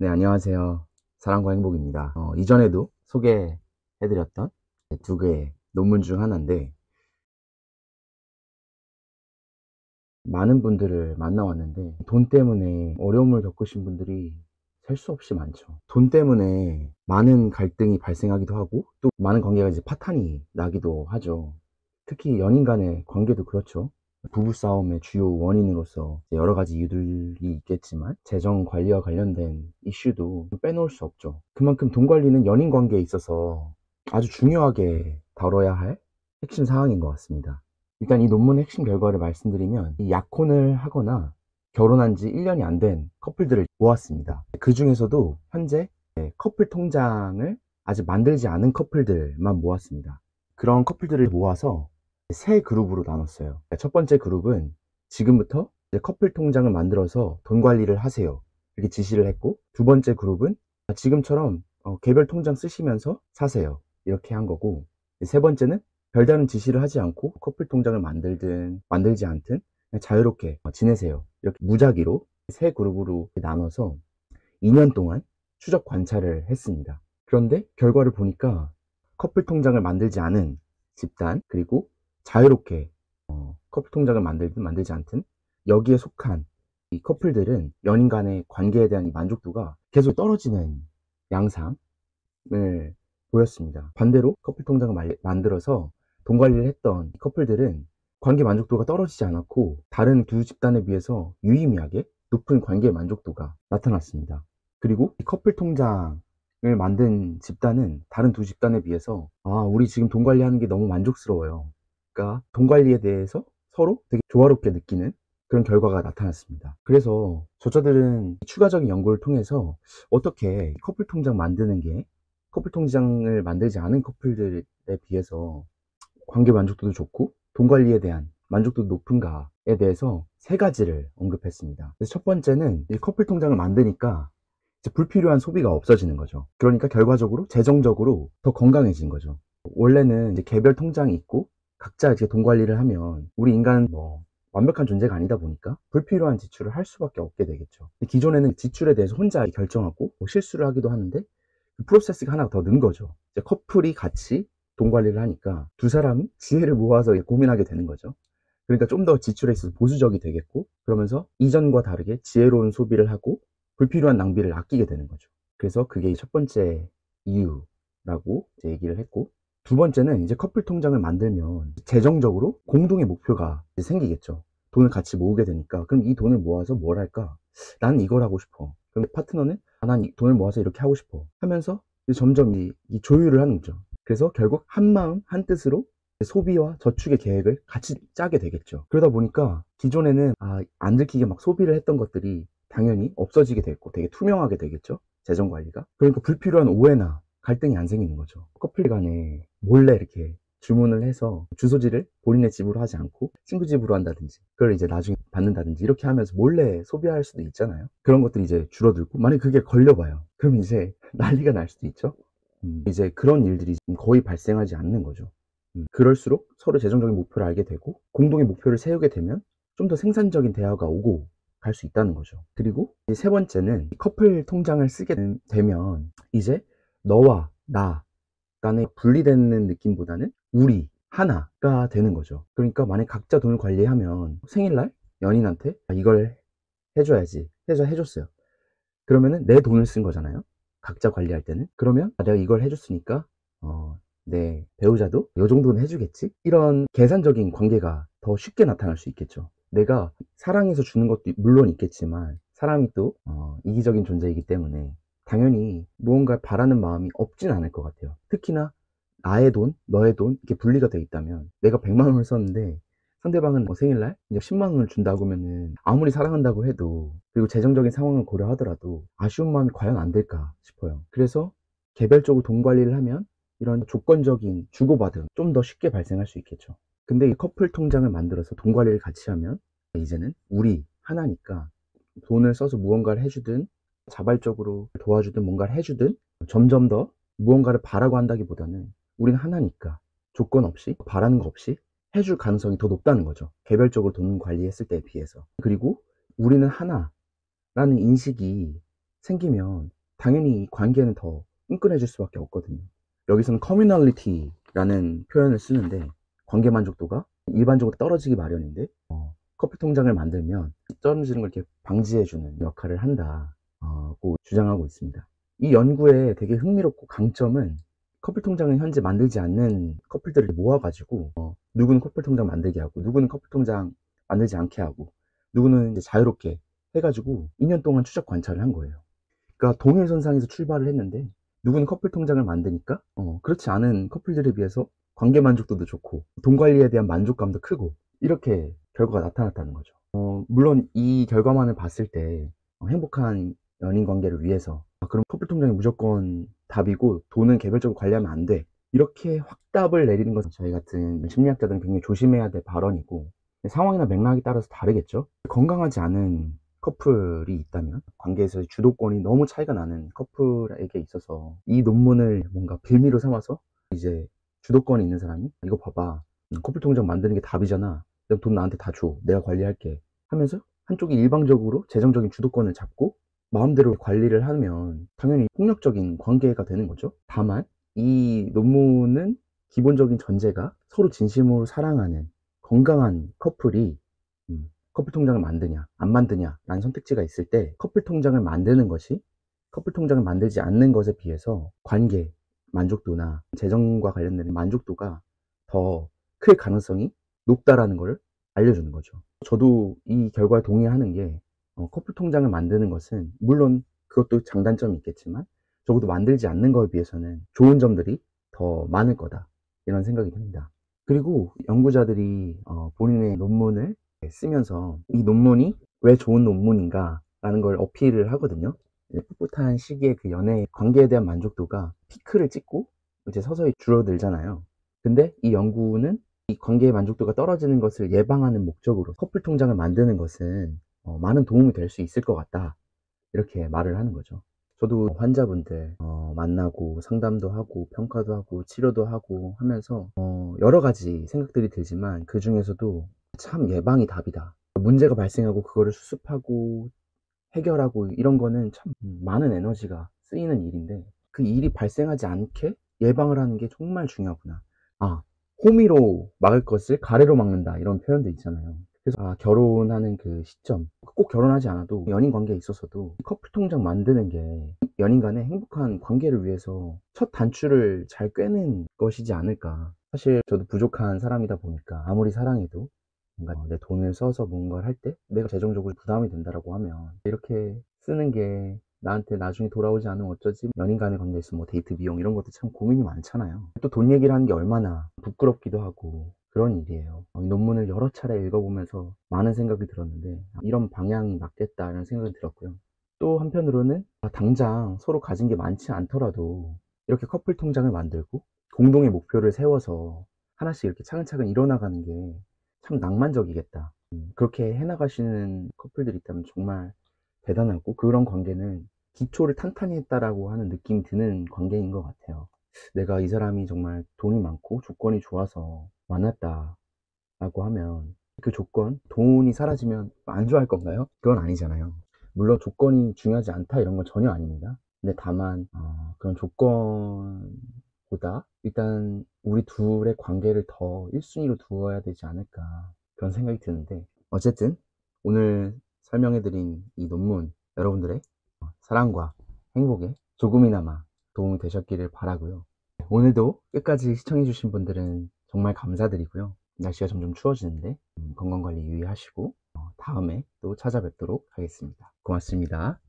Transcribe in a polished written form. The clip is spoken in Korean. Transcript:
네, 안녕하세요. 사랑과 행복입니다. 이전에도 소개해드렸던 두 개의 논문 중 하나인데, 많은 분들을 만나왔는데, 돈 때문에 어려움을 겪으신 분들이 셀 수 없이 많죠. 돈 때문에 많은 갈등이 발생하기도 하고, 또 많은 관계가 이제 파탄이 나기도 하죠. 특히 연인 간의 관계도 그렇죠. 부부싸움의 주요 원인으로서 여러 가지 이유들이 있겠지만 재정 관리와 관련된 이슈도 빼놓을 수 없죠. 그만큼 돈 관리는 연인 관계에 있어서 아주 중요하게 다뤄야 할 핵심 사항인 것 같습니다. 일단 이 논문의 핵심 결과를 말씀드리면, 이 약혼을 하거나 결혼한 지 1년이 안 된 커플들을 모았습니다. 그 중에서도 현재 커플 통장을 아직 만들지 않은 커플들만 모았습니다. 그런 커플들을 모아서 세 그룹으로 나눴어요. 첫 번째 그룹은 지금부터 이제 커플 통장을 만들어서 돈 관리를 하세요, 이렇게 지시를 했고, 두 번째 그룹은 지금처럼 개별 통장 쓰시면서 사세요, 이렇게 한 거고, 세 번째는 별다른 지시를 하지 않고 커플 통장을 만들든 만들지 않든 그냥 자유롭게 지내세요, 이렇게 무작위로 세 그룹으로 나눠서 2년 동안 추적 관찰을 했습니다. 그런데 결과를 보니까 커플 통장을 만들지 않은 집단, 그리고 자유롭게 커플 통장을 만들든 만들지 않든 여기에 속한 이 커플들은 연인 간의 관계에 대한 이 만족도가 계속 떨어지는 양상을 보였습니다. 반대로 커플 통장을 만들어서 돈 관리를 했던 커플들은 관계 만족도가 떨어지지 않았고, 다른 두 집단에 비해서 유의미하게 높은 관계 만족도가 나타났습니다. 그리고 이 커플 통장을 만든 집단은 다른 두 집단에 비해서 우리 지금 돈 관리하는 게 너무 만족스러워요, 그러니까 돈 관리에 대해서 서로 되게 조화롭게 느끼는 그런 결과가 나타났습니다. 그래서 저자들은 추가적인 연구를 통해서 어떻게 커플 통장 만드는 게 커플 통장을 만들지 않은 커플들에 비해서 관계 만족도도 좋고 돈 관리에 대한 만족도도 높은가에 대해서 세 가지를 언급했습니다. 그래서 첫 번째는 이 커플 통장을 만드니까 이제 불필요한 소비가 없어지는 거죠. 그러니까 결과적으로 재정적으로 더 건강해진 거죠. 원래는 이제 개별 통장이 있고 각자 이제 돈 관리를 하면 우리 인간은 뭐 완벽한 존재가 아니다 보니까 불필요한 지출을 할 수밖에 없게 되겠죠. 기존에는 지출에 대해서 혼자 결정하고 뭐 실수를 하기도 하는데, 그 프로세스가 하나 더 는 거죠. 이제 커플이 같이 돈 관리를 하니까 두 사람이 지혜를 모아서 고민하게 되는 거죠. 그러니까 좀 더 지출에 있어서 보수적이 되겠고, 그러면서 이전과 다르게 지혜로운 소비를 하고 불필요한 낭비를 아끼게 되는 거죠. 그래서 그게 첫 번째 이유라고 이제 얘기를 했고, 두 번째는 이제 커플 통장을 만들면 재정적으로 공동의 목표가 이제 생기겠죠. 돈을 같이 모으게 되니까, 그럼 이 돈을 모아서 뭘 할까? 나는 이걸 하고 싶어. 그럼 파트너는 난 이 돈을 모아서 이렇게 하고 싶어 하면서 점점 이 조율을 하는 거죠. 그래서 결국 한 마음 한 뜻으로 소비와 저축의 계획을 같이 짜게 되겠죠. 그러다 보니까 기존에는 안 들키게 막 소비를 했던 것들이 당연히 없어지게 됐고 되게 투명하게 되겠죠, 재정 관리가. 그러니까 불필요한 오해나 갈등이 안 생기는 거죠. 커플 간에 몰래 이렇게 주문을 해서 주소지를 본인의 집으로 하지 않고 친구 집으로 한다든지, 그걸 이제 나중에 받는다든지 이렇게 하면서 몰래 소비할 수도 있잖아요. 그런 것들이 이제 줄어들고, 만약에 그게 걸려봐요, 그럼 이제 난리가 날 수도 있죠. 이제 그런 일들이 거의 발생하지 않는 거죠. 그럴수록 서로 재정적인 목표를 알게 되고 공동의 목표를 세우게 되면 좀 더 생산적인 대화가 오고 갈 수 있다는 거죠. 그리고 세 번째는 커플 통장을 쓰게 되면 이제 너와 나 간에 분리되는 느낌보다는 우리 하나가 되는 거죠. 그러니까 만약 각자 돈을 관리하면 생일날 연인한테 이걸 해줘야지 해서 해줬어요. 그러면은 내 돈을 쓴 거잖아요, 각자 관리할 때는. 그러면 내가 이걸 해줬으니까 내 배우자도 이 정도는 해주겠지, 이런 계산적인 관계가 더 쉽게 나타날 수 있겠죠. 내가 사랑해서 주는 것도 물론 있겠지만 사람이 또 이기적인 존재이기 때문에 당연히 무언가 바라는 마음이 없진 않을 것 같아요. 특히나 나의 돈, 너의 돈 이렇게 분리가 돼 있다면, 내가 100만 원을 썼는데 상대방은 생일날 이제 10만 원을 준다고 하면은 아무리 사랑한다고 해도, 그리고 재정적인 상황을 고려하더라도 아쉬운 마음이 과연 안 들까 싶어요. 그래서 개별적으로 돈 관리를 하면 이런 조건적인 주고받음 좀 더 쉽게 발생할 수 있겠죠. 근데 이 커플 통장을 만들어서 돈 관리를 같이 하면 이제는 우리 하나니까 돈을 써서 무언가를 해주든 자발적으로 도와주든 뭔가를 해주든 점점 더 무언가를 바라고 한다기보다는 우리는 하나니까 조건 없이 바라는 거 없이 해줄 가능성이 더 높다는 거죠, 개별적으로 돈 관리했을 때에 비해서. 그리고 우리는 하나라는 인식이 생기면 당연히 이 관계는 더 끈끈해질 수밖에 없거든요. 여기서는 커뮤널리티라는 표현을 쓰는데 관계 만족도가 일반적으로 떨어지기 마련인데 커플 통장을 만들면 떨어지는 걸 이렇게 방지해주는 역할을 한다고 주장하고 있습니다. 이 연구의 되게 흥미롭고 강점은 커플 통장을 현재 만들지 않는 커플들을 모아가지고 누구는 커플 통장 만들게 하고 누구는 커플 통장 만들지 않게 하고 누구는 이제 자유롭게 해가지고 2년 동안 추적 관찰을 한 거예요. 그러니까 동일선상에서 출발을 했는데 누구는 커플 통장을 만드니까 그렇지 않은 커플들에 비해서 관계 만족도도 좋고 돈 관리에 대한 만족감도 크고 이렇게 결과가 나타났다는 거죠. 물론 이 결과만을 봤을 때 행복한 연인 관계를 위해서 그럼 커플 통장이 무조건 답이고 돈은 개별적으로 관리하면 안 돼, 이렇게 확답을 내리는 것은 저희 같은 심리학자들은 굉장히 조심해야 될 발언이고 상황이나 맥락에 따라서 다르겠죠. 건강하지 않은 커플이 있다면 관계에서 주도권이 너무 차이가 나는 커플에게 있어서 이 논문을 뭔가 빌미로 삼아서 이제 주도권이 있는 사람이 이거 봐봐, 커플 통장 만드는 게 답이잖아, 돈 나한테 다 줘, 내가 관리할게 하면서 한쪽이 일방적으로 재정적인 주도권을 잡고 마음대로 관리를 하면 당연히 폭력적인 관계가 되는 거죠. 다만 이 논문은 기본적인 전제가 서로 진심으로 사랑하는 건강한 커플이 커플 통장을 만드냐 안 만드냐 라는 선택지가 있을 때 커플 통장을 만드는 것이 커플 통장을 만들지 않는 것에 비해서 관계 만족도나 재정과 관련된 만족도가 더 클 가능성이 높다라는 걸 알려주는 거죠. 저도 이 결과에 동의하는 게 커플 통장을 만드는 것은 물론 그것도 장단점이 있겠지만 적어도 만들지 않는 것에 비해서는 좋은 점들이 더 많을 거다, 이런 생각이 듭니다. 그리고 연구자들이 본인의 논문을 쓰면서 이 논문이 왜 좋은 논문인가 라는 걸 어필을 하거든요. 풋풋한 시기에 그 연애 관계에 대한 만족도가 피크를 찍고 이제 서서히 줄어들잖아요. 근데 이 연구는 이 관계의 만족도가 떨어지는 것을 예방하는 목적으로 커플 통장을 만드는 것은 많은 도움이 될 수 있을 것 같다, 이렇게 말을 하는 거죠. 저도 환자분들 만나고 상담도 하고 평가도 하고 치료도 하고 하면서 여러 가지 생각들이 들지만 그 중에서도 참 예방이 답이다, 문제가 발생하고 그거를 수습하고 해결하고 이런 거는 참 많은 에너지가 쓰이는 일인데 그 일이 발생하지 않게 예방을 하는 게 정말 중요하구나. 호미로 막을 것을 가래로 막는다, 이런 표현도 있잖아요. 그래서 결혼하는 그 시점, 꼭 결혼하지 않아도 연인 관계에 있어서도 커플 통장 만드는 게 연인 간의 행복한 관계를 위해서 첫 단추를 잘 꿰는 것이지 않을까. 사실 저도 부족한 사람이다 보니까 아무리 사랑해도 뭔가 내 돈을 써서 뭔가를 할 때 내가 재정적으로 부담이 된다라고 하면 이렇게 쓰는 게 나한테 나중에 돌아오지 않으면 어쩌지, 연인 간의 관계에서 뭐 데이트 비용 이런 것도 참 고민이 많잖아요. 또 돈 얘기를 하는 게 얼마나 부끄럽기도 하고 그런 일이에요. 이 논문을 여러 차례 읽어보면서 많은 생각이 들었는데 이런 방향이 맞겠다는 생각이 들었고요. 또 한편으로는 당장 서로 가진 게 많지 않더라도 이렇게 커플 통장을 만들고 공동의 목표를 세워서 하나씩 이렇게 차근차근 이뤄나가는 게 참 낭만적이겠다. 그렇게 해나가시는 커플들이 있다면 정말 대단하고 그런 관계는 기초를 탄탄히 했다라고 하는 느낌이 드는 관계인 것 같아요. 내가 이 사람이 정말 돈이 많고 조건이 좋아서 만났다라고 하면 그 조건, 돈이 사라지면 안 좋아할 건가요? 그건 아니잖아요. 물론 조건이 중요하지 않다 이런 건 전혀 아닙니다. 근데 다만 그런 조건보다 일단 우리 둘의 관계를 더 1순위로 두어야 되지 않을까, 그런 생각이 드는데 어쨌든 오늘 설명해드린 이 논문 여러분들의 사랑과 행복에 조금이나마 도움이 되셨기를 바라고요. 오늘도 끝까지 시청해주신 분들은 정말 감사드리고요. 날씨가 점점 추워지는데 건강관리 유의하시고 다음에 또 찾아뵙도록 하겠습니다. 고맙습니다.